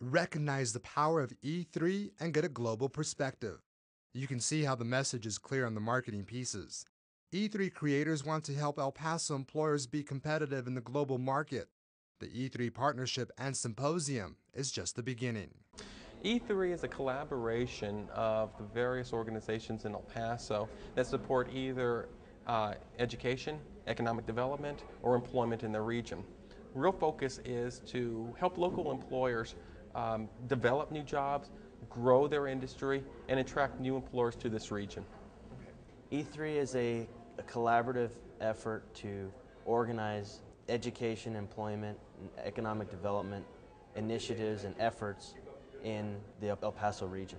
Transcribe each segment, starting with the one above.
Recognize the power of E3 and get a global perspective. You can see how the message is clear on the marketing pieces. E3 creators want to help El Paso employers be competitive in the global market. The E3 partnership and symposium is just the beginning. E3 is a collaboration of the various organizations in El Paso that support either education, economic development, or employment in the region. Real focus is to help local employers develop new jobs, grow their industry, and attract new employers to this region. E3 is a collaborative effort to organize education, employment, and economic development initiatives and efforts in the El Paso region.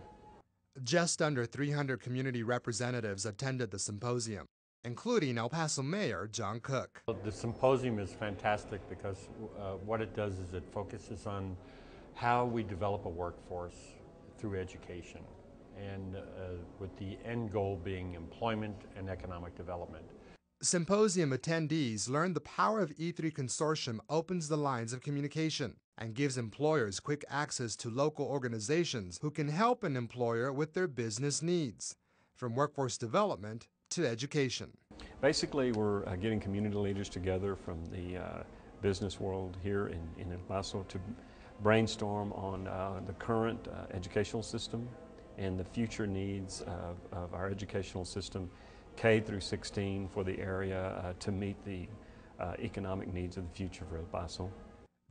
Just under 300 community representatives attended the symposium, including El Paso Mayor John Cook. The symposium is fantastic because what it does is it focuses on how we develop a workforce through education, and with the end goal being employment and economic development. Symposium attendees learned the power of E3 Consortium opens the lines of communication and gives employers quick access to local organizations who can help an employer with their business needs, from workforce development to education. Basically, we're getting community leaders together from the business world here in El Paso to brainstorm on the current educational system and the future needs of our educational system, K through 16 for the area, to meet the economic needs of the future for El Paso.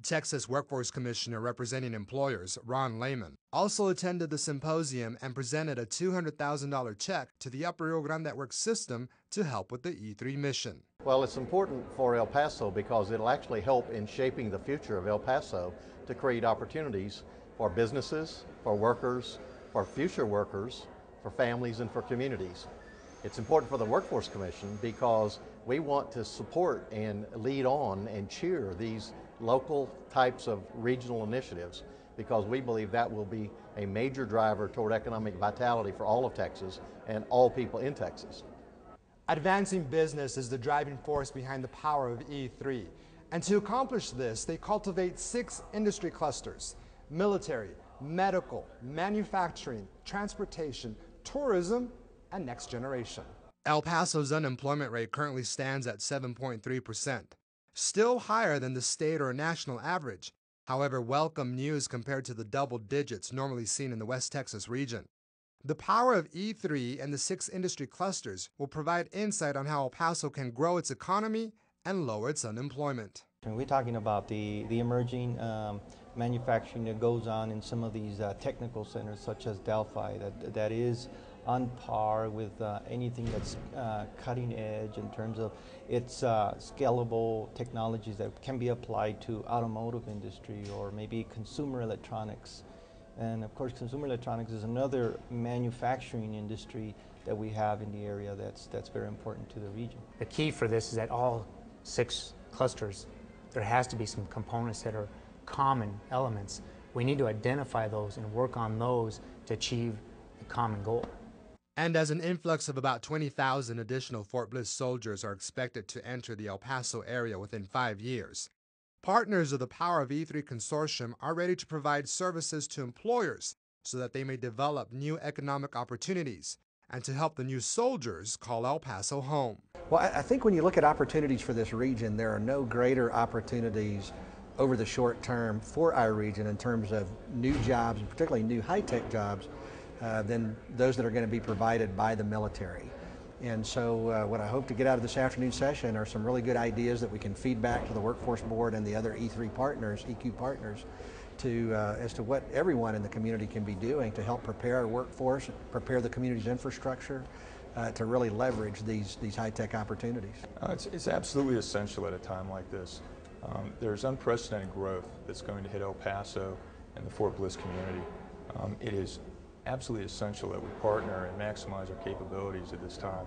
Texas Workforce Commissioner representing employers, Ron Lehman, also attended the symposium and presented a $200,000 check to the Upper Rio Grande Network system to help with the E3 mission. Well, it's important for El Paso because it'll actually help in shaping the future of El Paso to create opportunities for businesses, for workers, for future workers, for families, and for communities. It's important for the Workforce Commission because we want to support and lead on and cheer these local types of regional initiatives because we believe that will be a major driver toward economic vitality for all of Texas and all people in Texas. Advancing business is the driving force behind the power of E3. And to accomplish this, they cultivate 6 industry clusters: military, medical, manufacturing, transportation, tourism, and next generation. El Paso's unemployment rate currently stands at 7.3%, still higher than the state or national average. However, welcome news compared to the double digits normally seen in the West Texas region. The power of E3 and the 6 industry clusters will provide insight on how El Paso can grow its economy and lower its unemployment. We're talking about the emerging manufacturing that goes on in some of these technical centers such as Delphi that is on par with anything that's cutting edge in terms of its scalable technologies that can be applied to automotive industry or maybe consumer electronics. And of course, consumer electronics is another manufacturing industry that we have in the area that's very important to the region. The key for this is that all 6 clusters, there has to be some components that are common elements. We need to identify those and work on those to achieve the common goal. And as an influx of about 20,000 additional Fort Bliss soldiers are expected to enter the El Paso area within 5 years, partners of the Power of E3 Consortium are ready to provide services to employers so that they may develop new economic opportunities and to help the new soldiers call El Paso home. Well, I think when you look at opportunities for this region, there are no greater opportunities over the short term for our region in terms of new jobs, and particularly new high-tech jobs, than those that are going to be provided by the military. And so what I hope to get out of this afternoon session are some really good ideas that we can feed back to the Workforce Board and the other E3 partners, EQ partners, as to what everyone in the community can be doing to help prepare our workforce, prepare the community's infrastructure, to really leverage these high-tech opportunities. It's absolutely essential at a time like this. There's unprecedented growth that's going to hit El Paso and the Fort Bliss community. It is absolutely essential that we partner and maximize our capabilities at this time.